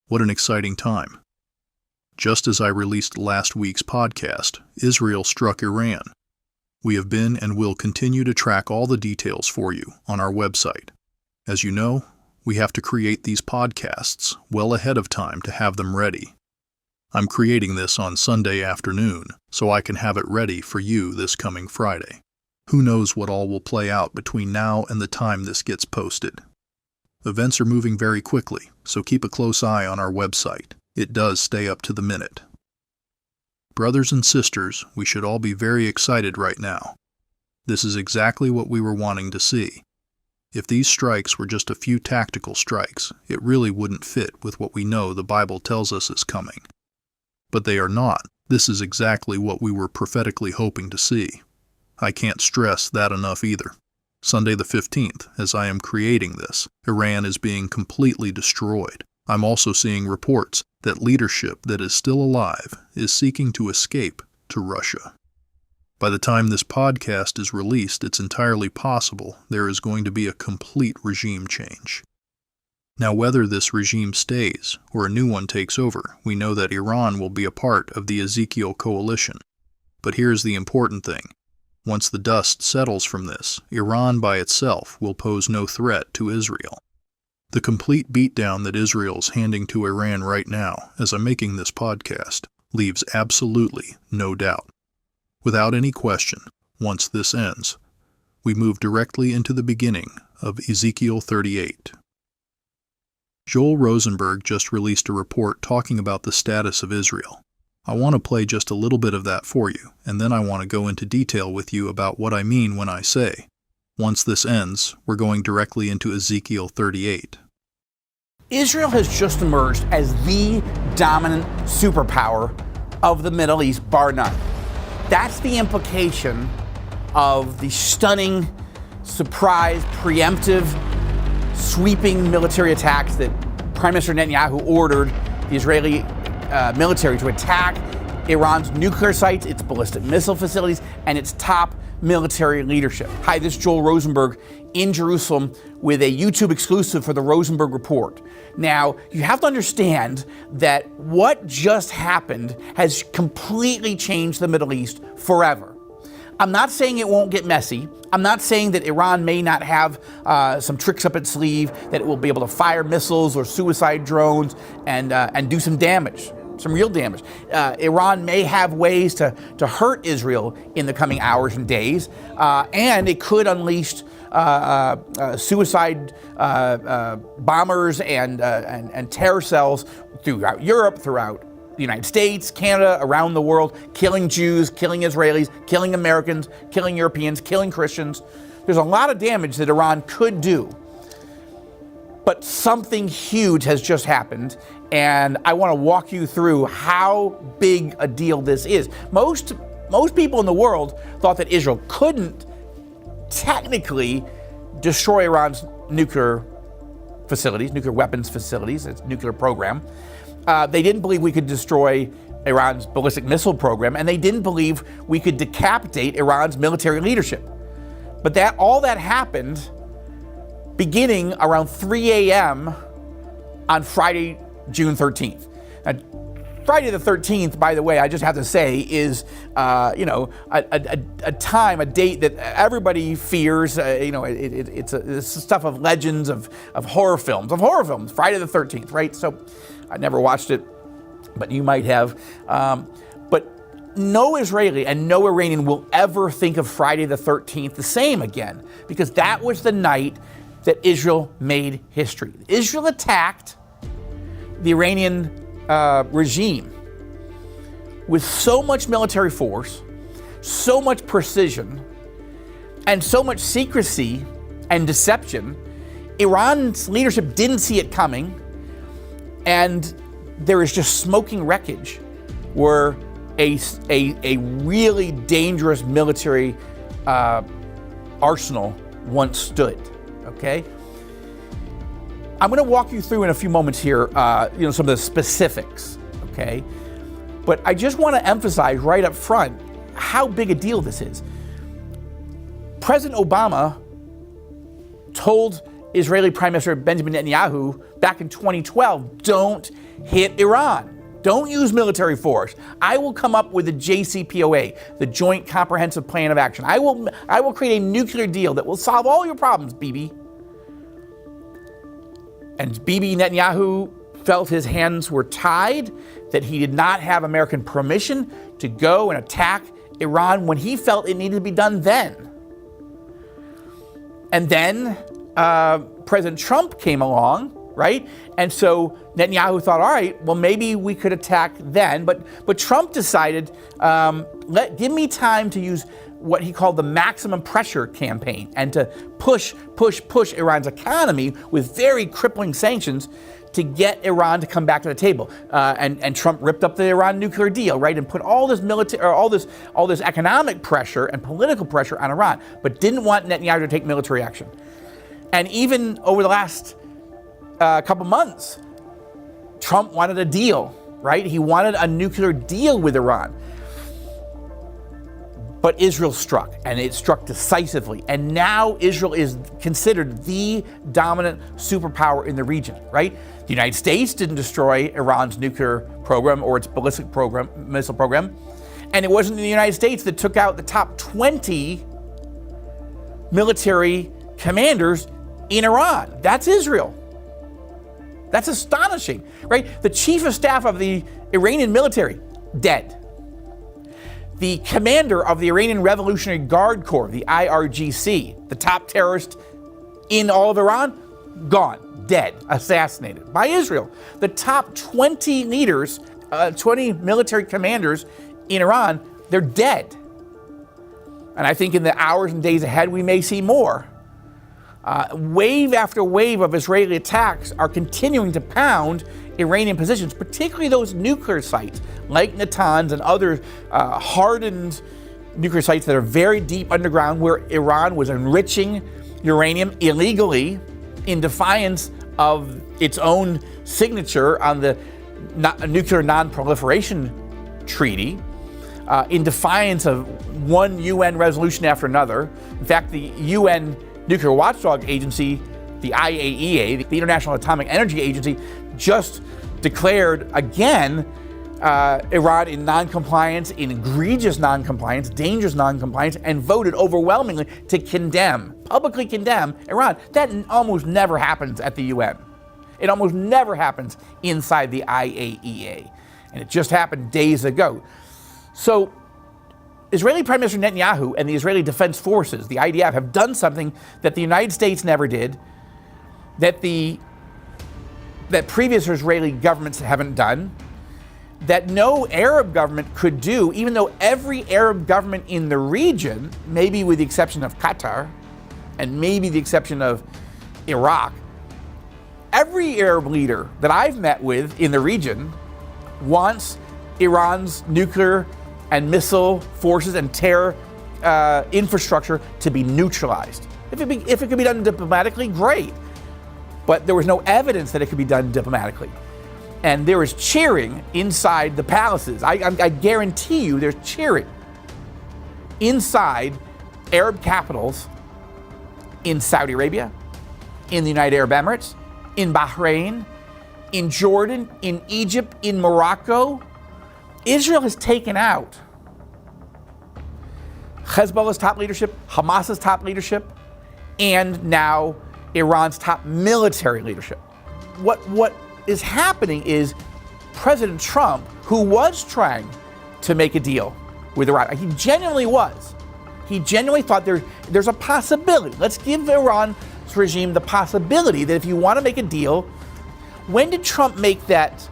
What an exciting time. Just as I released last week's podcast, Israel struck Iran. We have been and will continue to track all the details for you on our website. As you know, we have to create these podcasts well ahead of time to have them ready. I'm creating this on Sunday afternoon, so I can have it ready for you this coming Friday. Who knows what all will play out between now and the time this gets posted. Events are moving very quickly, so keep a close eye on our website. It does stay up to the minute. Brothers and sisters, we should all be very excited right now. This is exactly what we were wanting to see. If these strikes were just a few tactical strikes, it really wouldn't fit with what we know the Bible tells us is coming. But they are not. This is exactly what we were prophetically hoping to see. I can't stress that enough either. Sunday the 15th, as I am creating this, Iran is being completely destroyed. I'm also seeing reports that leadership that is still alive is seeking to escape to Russia. By the time this podcast is released, it's entirely possible there is going to be a complete regime change. Now, whether this regime stays or a new one takes over, we know that Iran will be a part of the Ezekiel coalition. But here's the important thing. Once the dust settles from this, Iran by itself will pose no threat to Israel. The complete beatdown that Israel's handing to Iran right now, as I'm making this podcast, leaves absolutely no doubt. Without any question, once this ends, we move directly into the beginning of Ezekiel 38. Joel Rosenberg just released a report talking about the status of Israel. I want to play just a little bit of that for you, and then I want to go into detail with you about what I mean when I say, once this ends, we're going directly into Ezekiel 38. Israel has just emerged as the dominant superpower of the Middle East, bar none. That's the implication of the stunning, surprise, preemptive, sweeping military attacks that Prime Minister Netanyahu ordered the Israeli military to attack Iran's nuclear sites, its ballistic missile facilities, and its top military leadership. Hi, this is Joel Rosenberg in Jerusalem with a YouTube exclusive for the Rosenberg Report. Now, you have to understand that what just happened has completely changed the Middle East forever. I'm not saying it won't get messy. I'm not saying that Iran may not have some tricks up its sleeve, that it will be able to fire missiles or suicide drones and do some damage. Some real damage. Iran may have ways to hurt Israel in the coming hours and days, and it could unleash suicide bombers and terror cells throughout Europe, throughout the United States, Canada, around the world, killing Jews, killing Israelis, killing Americans, killing Europeans, killing Christians. There's a lot of damage that Iran could do. But something huge has just happened, and I want to walk you through how big a deal this is. Most people in the world thought that Israel couldn't technically destroy Iran's nuclear facilities, nuclear weapons facilities, its nuclear program. They didn't believe we could destroy Iran's ballistic missile program, and they didn't believe we could decapitate Iran's military leadership. But all that happened beginning around 3 a.m. on Friday, June 13th. Now, Friday the 13th, by the way, I just have to say, is a time, a date that everybody fears. It's stuff of legends of horror films. Friday the 13th, right? So I never watched it, but you might have. But no Israeli and no Iranian will ever think of Friday the 13th the same again, because that was the night that Israel made history. Israel attacked the Iranian regime with so much military force, so much precision, and so much secrecy and deception. Iran's leadership didn't see it coming, and there is just smoking wreckage where a really dangerous military arsenal once stood. Okay? I'm going to walk you through in a few moments here, some of the specifics, okay? But I just want to emphasize right up front how big a deal this is. President Obama told Israeli Prime Minister Benjamin Netanyahu back in 2012, don't hit Iran. Don't use military force. I will come up with the JCPOA, the Joint Comprehensive Plan of Action. I will create a nuclear deal that will solve all your problems, Bibi. And Bibi Netanyahu felt his hands were tied, that he did not have American permission to go and attack Iran when he felt it needed to be done then. And then President Trump came along, right? And so Netanyahu thought, all right, well, maybe we could attack then. But Trump decided, give me time to use what he called the maximum pressure campaign and to push Iran's economy with very crippling sanctions to get Iran to come back to the table. And Trump ripped up the Iran nuclear deal, right, and put all this military, or all this economic pressure and political pressure on Iran, but didn't want Netanyahu to take military action. And even over the last couple months, Trump wanted a deal, right? He wanted a nuclear deal with Iran. But Israel struck, and it struck decisively. And now Israel is considered the dominant superpower in the region, right? The United States didn't destroy Iran's nuclear program or its ballistic missile program. And it wasn't the United States that took out the top 20 military commanders in Iran. That's Israel. That's astonishing, right? The chief of staff of the Iranian military, dead. The commander of the Iranian Revolutionary Guard Corps, the IRGC, the top terrorist in all of Iran, gone, dead, assassinated by Israel. The top 20 leaders, 20 military commanders in Iran, they're dead. And I think in the hours and days ahead, we may see more. Wave after wave of Israeli attacks are continuing to pound Iranian positions, particularly those nuclear sites like Natanz and other hardened nuclear sites that are very deep underground, where Iran was enriching uranium illegally in defiance of its own signature on the Nuclear Non-Proliferation Treaty, in defiance of one UN resolution after another. In fact, the UN Nuclear Watchdog Agency, the IAEA, the International Atomic Energy Agency, just declared again Iran in non-compliance, in egregious non-compliance, dangerous non-compliance, and voted overwhelmingly to publicly condemn Iran. That almost never happens at the UN. It almost never happens inside the IAEA. And it just happened days ago. So Israeli Prime Minister Netanyahu and the Israeli Defense Forces, the IDF, have done something that the United States never did, that previous Israeli governments haven't done, that no Arab government could do, even though every Arab government in the region, maybe with the exception of Qatar, and maybe the exception of Iraq, every Arab leader that I've met with in the region wants Iran's nuclear and missile forces and terror infrastructure to be neutralized. If it could be done diplomatically, great. But there was no evidence that it could be done diplomatically. And there was cheering inside the palaces. I guarantee you there's cheering inside Arab capitals in Saudi Arabia, in the United Arab Emirates, in Bahrain, in Jordan, in Egypt, in Morocco. Israel has taken out Hezbollah's top leadership, Hamas's top leadership, and now Iran's top military leadership. What is happening is President Trump, who was trying to make a deal with Iran, he genuinely was. He genuinely thought there's a possibility. Let's give Iran's regime the possibility that if you want to make a deal. When did Trump make that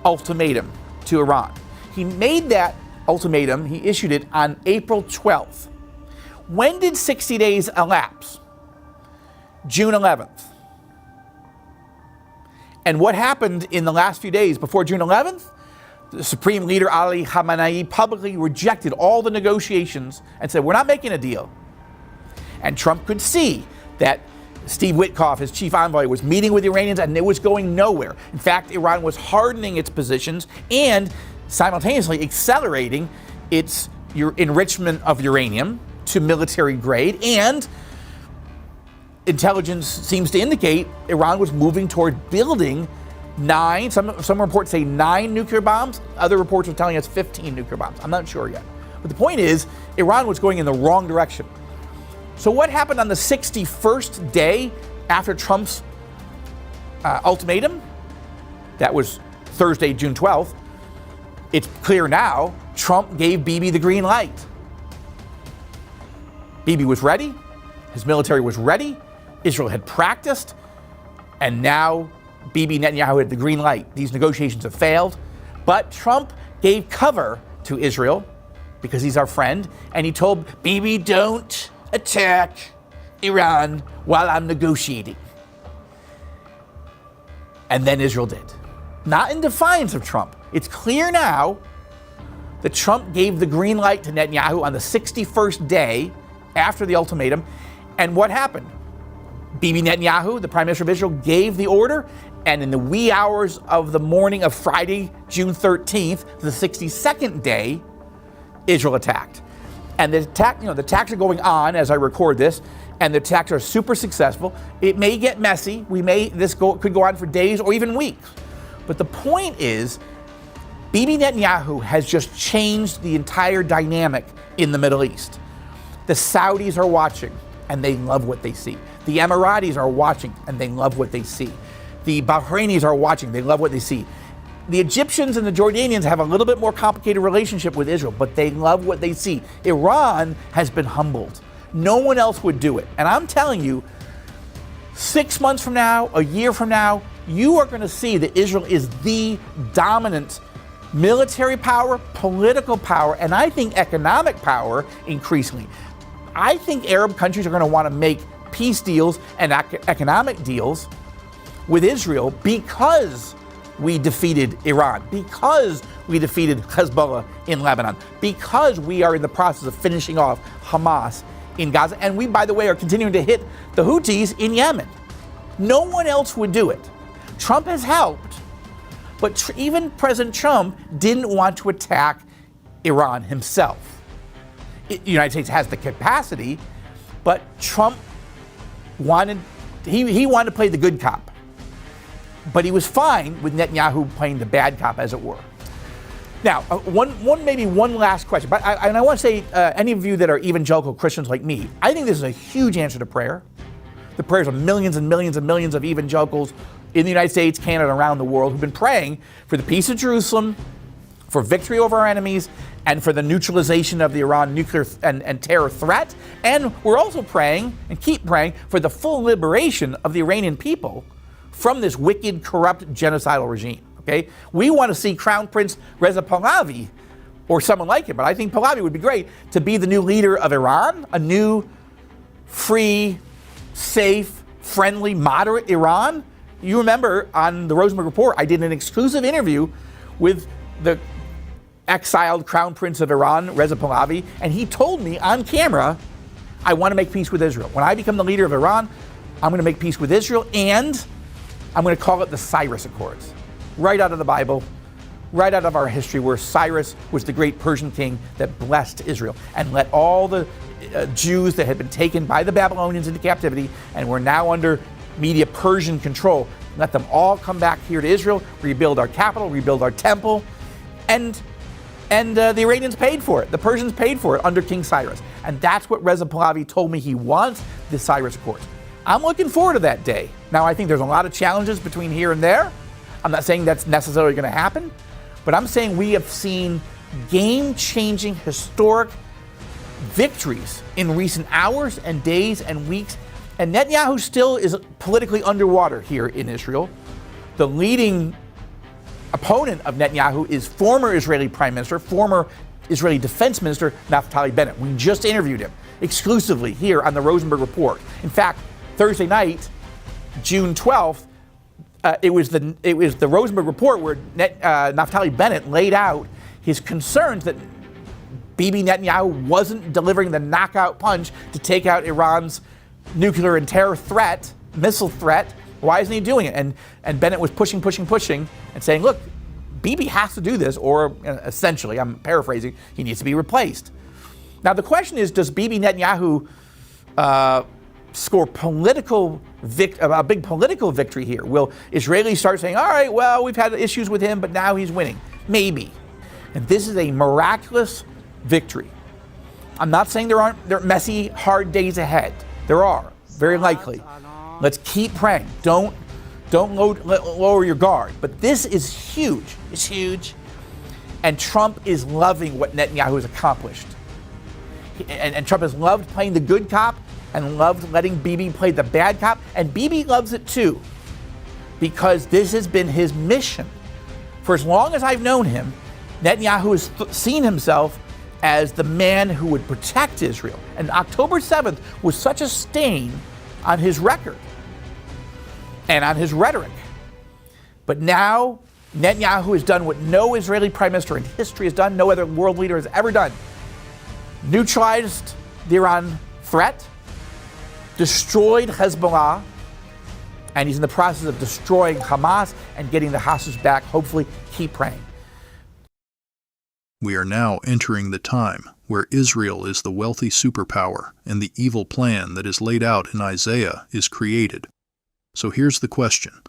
ultimatum to Iran? He made that ultimatum, he issued it on April 12th. When did 60 days elapse? June 11th. And what happened in the last few days before June 11th? The Supreme Leader Ali Khamenei publicly rejected all the negotiations and said, we're not making a deal. And Trump could see that Steve Witkoff, his chief envoy, was meeting with the Iranians and it was going nowhere. In fact, Iran was hardening its positions and simultaneously accelerating its enrichment of uranium to military grade, and intelligence seems to indicate Iran was moving toward building 9, some reports say 9 nuclear bombs. Other reports are telling us 15 nuclear bombs. I'm not sure yet. But the point is, Iran was going in the wrong direction. So what happened on the 61st day after Trump's ultimatum? That was Thursday, June 12th. It's clear now, Trump gave Bibi the green light. Bibi was ready. His military was ready. Israel had practiced. And now Bibi Netanyahu had the green light. These negotiations have failed. But Trump gave cover to Israel because he's our friend. And he told Bibi, don't attack Iran while I'm negotiating. And then Israel did. Not in defiance of Trump. It's clear now that Trump gave the green light to Netanyahu on the 61st day after the ultimatum. And what happened? Bibi Netanyahu, the Prime Minister of Israel, gave the order, and in the wee hours of the morning of Friday, June 13th, the 62nd day, Israel attacked. And the attacks are going on as I record this, and the attacks are super successful. It may get messy. Could go on for days or even weeks. But the point is, Bibi Netanyahu has just changed the entire dynamic in the Middle East. The Saudis are watching, and they love what they see. The Emiratis are watching, and they love what they see. The Bahrainis are watching, they love what they see. The Egyptians and the Jordanians have a little bit more complicated relationship with Israel, but they love what they see. Iran has been humbled. No one else would do it. And I'm telling you, 6 months from now, a year from now, you are going to see that Israel is the dominant military power, political power, and I think economic power increasingly. I think Arab countries are going to want to make peace deals and economic deals with Israel because we defeated Iran, because we defeated Hezbollah in Lebanon, because we are in the process of finishing off Hamas in Gaza, and we, by the way, are continuing to hit the Houthis in Yemen. No one else would do it. Trump has helped, but even President Trump didn't want to attack Iran himself. The United States has the capacity, but Trump wanted to play the good cop. But he was fine with Netanyahu playing the bad cop, as it were. Now, one last question. But I want to say, any of you that are evangelical Christians like me, I think this is a huge answer to prayer. The prayers of millions and millions and millions of evangelicals in the United States, Canada, and around the world who've been praying for the peace of Jerusalem, for victory over our enemies, and for the neutralization of the Iran nuclear and terror threat. And we're also praying, and keep praying, for the full liberation of the Iranian people from this wicked, corrupt, genocidal regime. Okay? We want to see Crown Prince Reza Pahlavi, or someone like him, but I think Pahlavi would be great, to be the new leader of Iran, a new, free, safe, friendly, moderate Iran. You remember on the Rosenberg Report, I did an exclusive interview with the exiled Crown Prince of Iran, Reza Pahlavi, and he told me on camera, I want to make peace with Israel. When I become the leader of Iran, I'm going to make peace with Israel, and I'm going to call it the Cyrus Accords. Right out of the Bible, right out of our history, where Cyrus was the great Persian king that blessed Israel and let all the Jews that had been taken by the Babylonians into captivity and were now under Medo-Persian control, let them all come back here to Israel, rebuild our capital, rebuild our temple, and the Iranians paid for it. The Persians paid for it under King Cyrus. And that's what Reza Pahlavi told me he wants, the Cyrus Accords. I'm looking forward to that day. Now, I think there's a lot of challenges between here and there. I'm not saying that's necessarily going to happen, but I'm saying we have seen game-changing, historic victories in recent hours and days and weeks. And Netanyahu still is politically underwater here in Israel. The leading opponent of Netanyahu is former Israeli Prime Minister, former Israeli Defense Minister Naftali Bennett. We just interviewed him exclusively here on the Rosenberg Report. In fact, Thursday night, June 12th, it was the Rosenberg Report where Naftali Bennett laid out his concerns that Bibi Netanyahu wasn't delivering the knockout punch to take out Iran's nuclear and terror threat, missile threat. Why isn't he doing it? And Bennett was pushing and saying, look, Bibi has to do this, or essentially, I'm paraphrasing, he needs to be replaced. Now the question is, does Bibi Netanyahu score a big political victory here? Will Israelis start saying, all right, well, we've had issues with him, but now he's winning? Maybe. And this is a miraculous victory. I'm not saying there aren't messy, hard days ahead. There are, very likely. Let's keep praying. Don't lower your guard. But this is huge. It's huge. And Trump is loving what Netanyahu has accomplished. And Trump has loved playing the good cop and loved letting Bibi play the bad cop. And Bibi loves it too, because this has been his mission. For as long as I've known him, Netanyahu has seen himself as the man who would protect Israel. And October 7th was such a stain on his record and on his rhetoric. But now Netanyahu has done what no Israeli prime minister in history has done, no other world leader has ever done. Neutralized the Iran threat, destroyed Hezbollah, and he's in the process of destroying Hamas and getting the hostages back. Hopefully, keep praying. We are now entering the time where Israel is the wealthy superpower and the evil plan that is laid out in Isaiah is created. So here's the question.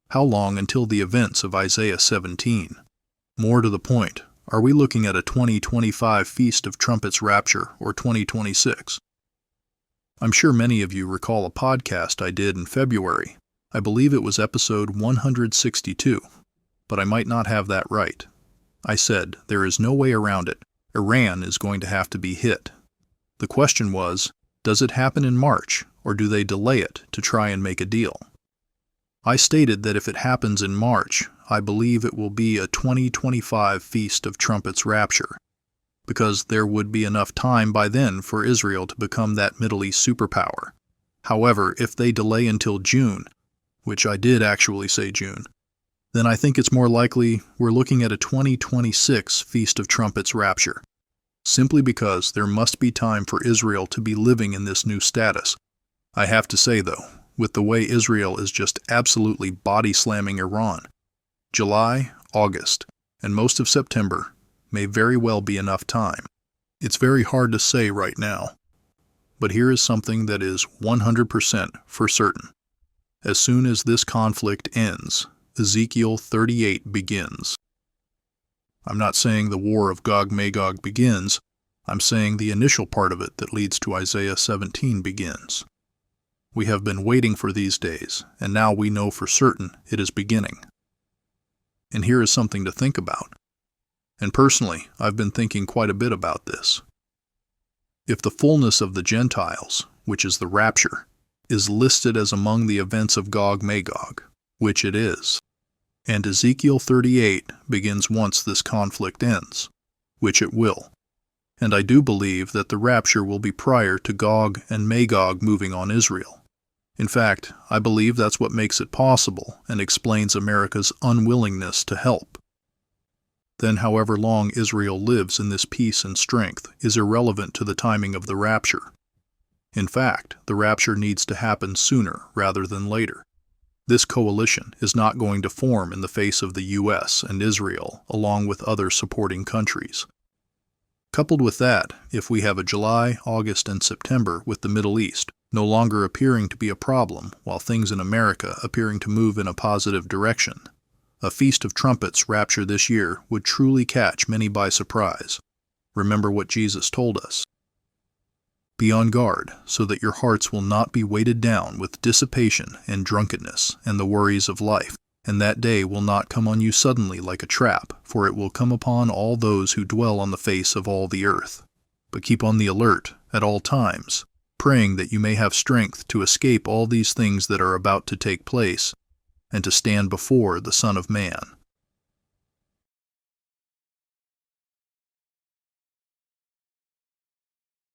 How long until the events of Isaiah 17? More to the point, are we looking at a 2025 Feast of Trumpets rapture or 2026? I'm sure many of you recall a podcast I did in February. I believe it was episode 162, but I might not have that right. I said, there is no way around it. Iran is going to have to be hit. The question was, does it happen in March, or do they delay it to try and make a deal? I stated that if it happens in March, I believe it will be a 2025 Feast of Trumpets rapture, because there would be enough time by then for Israel to become that Middle East superpower. However, if they delay until June, which I did actually say June, then I think it's more likely we're looking at a 2026 Feast of Trumpets rapture, simply because there must be time for Israel to be living in this new status. I have to say, though, with the way Israel is just absolutely body-slamming Iran, July, August, and most of September may very well be enough time. It's very hard to say right now, but here is something that is 100% for certain. As soon as this conflict ends, Ezekiel 38 begins. I'm not saying the war of Gog-Magog begins, I'm saying the initial part of it that leads to Isaiah 17 begins. We have been waiting for these days, and now we know for certain it is beginning. And here is something to think about. And personally, I've been thinking quite a bit about this. If the fullness of the Gentiles, which is the rapture, is listed as among the events of Gog-Magog, which it is, and Ezekiel 38 begins once this conflict ends, which it will, and I do believe that the rapture will be prior to Gog and Magog moving on Israel. In fact, I believe that's what makes it possible and explains America's unwillingness to help. Then however long Israel lives in this peace and strength is irrelevant to the timing of the rapture. In fact, the rapture needs to happen sooner rather than later. This coalition is not going to form in the face of the U.S. and Israel, along with other supporting countries. Coupled with that, if we have a July, August, and September with the Middle East no longer appearing to be a problem while things in America appearing to move in a positive direction, a Feast of Trumpets rapture this year would truly catch many by surprise. Remember what Jesus told us. Be on guard, so that your hearts will not be weighted down with dissipation and drunkenness and the worries of life, and that day will not come on you suddenly like a trap, for it will come upon all those who dwell on the face of all the earth. But keep on the alert at all times, praying that you may have strength to escape all these things that are about to take place, and to stand before the Son of Man.